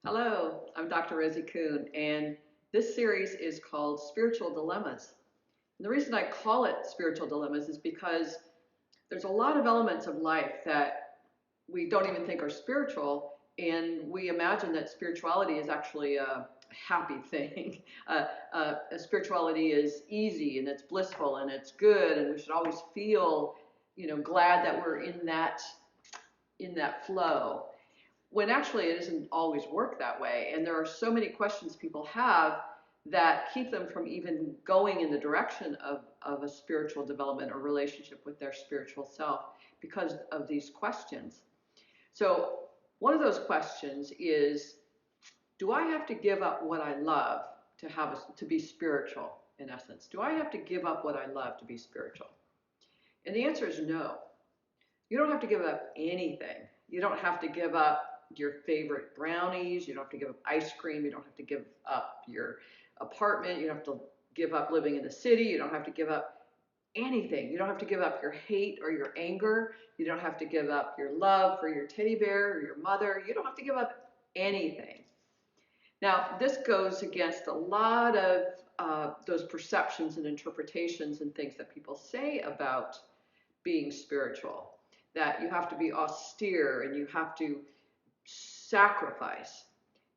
Hello, I'm Dr. Rosie Kuhn, and this series is called Spiritual Dilemmas. And the reason I call it Spiritual Dilemmas is because there's a lot of elements of life that we don't even think are spiritual, and we imagine that spirituality is actually a happy thing. Spirituality is easy and it's blissful and it's good, and we should always feel, glad that we're in that flow when actually it doesn't always work that way. And there are so many questions people have that keep them from even going in the direction of a spiritual development or relationship with their spiritual self because of these questions. So one of those questions is, do I have to give up what I love to be spiritual, in essence? Do I have to give up what I love to be spiritual? And the answer is no. You don't have to give up anything. You don't have to give up your favorite brownies. You don't have to give up ice cream. You don't have to give up your apartment. You don't have to give up living in the city. You don't have to give up anything. You don't have to give up your hate or your anger. You don't have to give up your love for your teddy bear or your mother. You don't have to give up anything. Now, this goes against a lot of those perceptions and interpretations and things that people say about being spiritual, that you have to be austere and you have to sacrifice.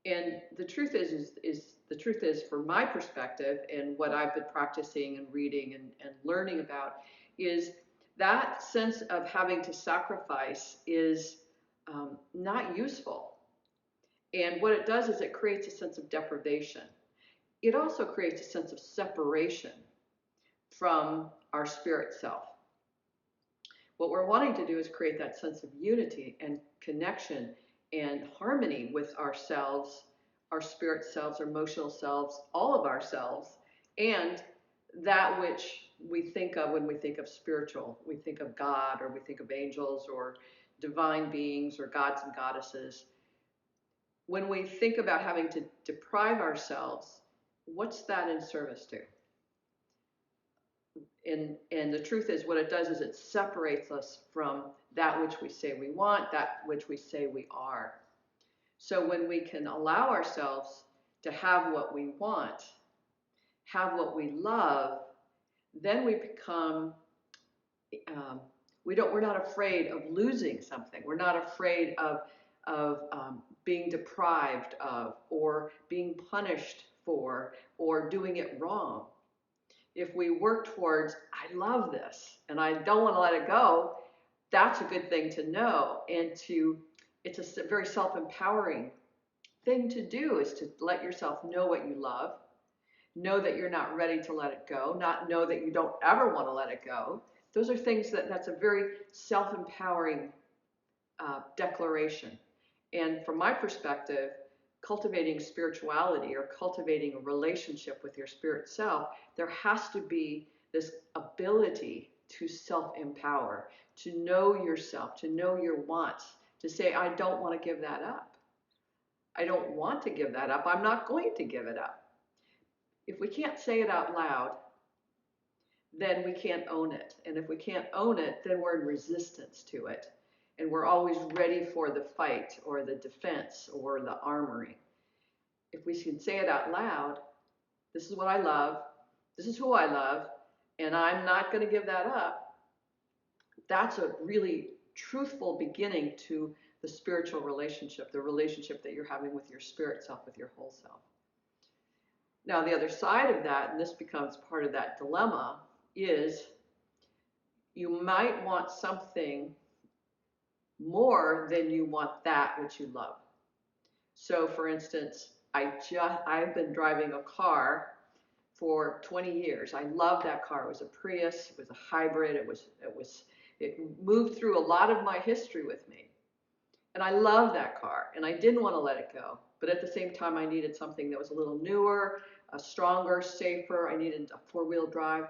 And the truth is from my perspective and what I've been practicing and reading and learning about is that sense of having to sacrifice is not useful. And what it does is it creates a sense of deprivation. It also creates a sense of separation from our spirit self. What we're wanting to do is create that sense of unity and connection and harmony with ourselves, our spirit selves, our emotional selves, all of ourselves, and that which we think of when we think of spiritual. We think of God, or we think of angels, or divine beings, or gods and goddesses. When we think about having to deprive ourselves, what's that in service to? And the truth is, what it does is it separates us from that which we say we want, that which we say we are. So when we can allow ourselves to have what we want, have what we love, then we become, we're not afraid of losing something. We're not afraid of being deprived of, or being punished for, or doing it wrong. If we work towards, I love this and I don't want to let it go, that's a good thing to know. And it's a very self-empowering thing to do, is to let yourself know what you love, know that you're not ready to let it go, not know that you don't ever want to let it go. Those are things that's a very self-empowering declaration. And from my perspective, cultivating spirituality or cultivating a relationship with your spirit self, there has to be this ability to self-empower, to know yourself, to know your wants, to say, I don't want to give that up. I don't want to give that up. I'm not going to give it up. If we can't say it out loud, then we can't own it. And if we can't own it, then we're in resistance to it. And we're always ready for the fight or the defense or the armoring. If we can say it out loud, this is what I love, this is who I love, and I'm not going to give that up, that's a really truthful beginning to the spiritual relationship, the relationship that you're having with your spirit self, with your whole self. Now, the other side of that, and this becomes part of that dilemma, is you might want something more than you want that which you love. So, for instance, I've been driving a car for 20 years. I loved that car. It was a Prius. It was a hybrid. It moved through a lot of my history with me. And I loved that car, and I didn't want to let it go. But at the same time, I needed something that was a little newer, stronger, safer. I needed a four-wheel drive.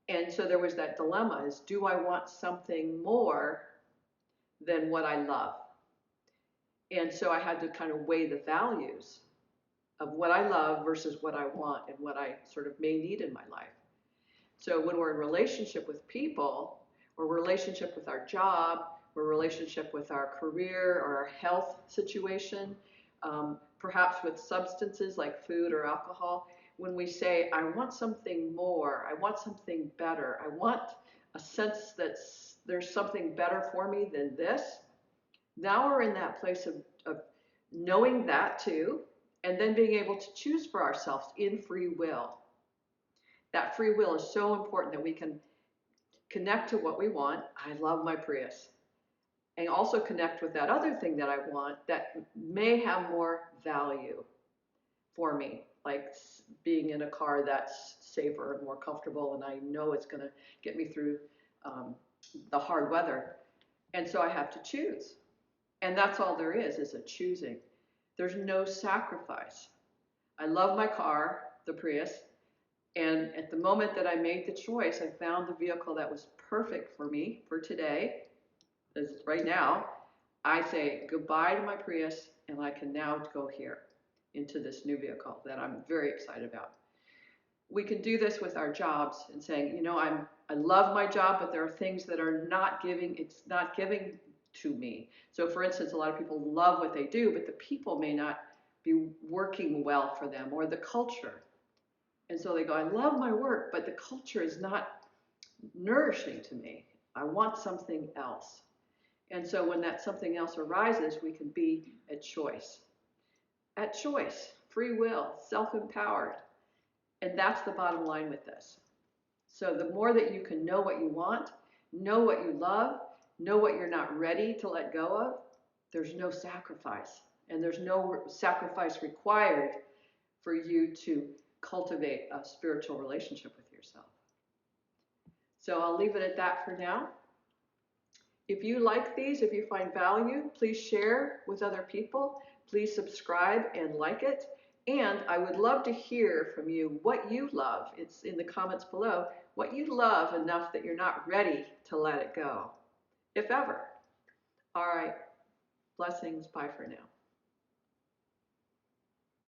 And so there was that dilemma, is do I want something more than what I love? And so I had to kind of weigh the values of what I love versus what I want and what I sort of may need in my life. So when we're in relationship with people, or relationship with our job, or relationship with our career or our health situation, perhaps with substances like food or alcohol, when we say, I want something more, I want something better, I want a sense that there's something better for me than this, now we're in that place of knowing that too, and then being able to choose for ourselves in free will. That free will is so important that we can connect to what we want. I love my Prius. And also connect with that other thing that I want that may have more value for me, like being in a car that's safer and more comfortable, and I know it's going to get me through the hard weather. And so I have to choose. And that's all there is a choosing. There's no sacrifice. I love my car, the Prius, and at the moment that I made the choice, I found the vehicle that was perfect for me for today. As right now, I say goodbye to my Prius, and I can now go here into this new vehicle that I'm very excited about. We can do this with our jobs and saying, you know, I love my job, but there are things that are not giving, it's not giving to me. So for instance, a lot of people love what they do, but the people may not be working well for them, or the culture. And so they go, I love my work, but the culture is not nourishing to me. I want something else. And so when that something else arises, we can be at choice. At choice, free will, self-empowered. And that's the bottom line with this. So the more that you can know what you want, know what you love, know what you're not ready to let go of, there's no sacrifice. And there's no sacrifice required for you to cultivate a spiritual relationship with yourself. So I'll leave it at that for now. If you like these, if you find value, please share with other people. Please subscribe and like it. And I would love to hear from you what you love. It's in the comments below. What you love enough that you're not ready to let it go, if ever. All right. Blessings. Bye for now.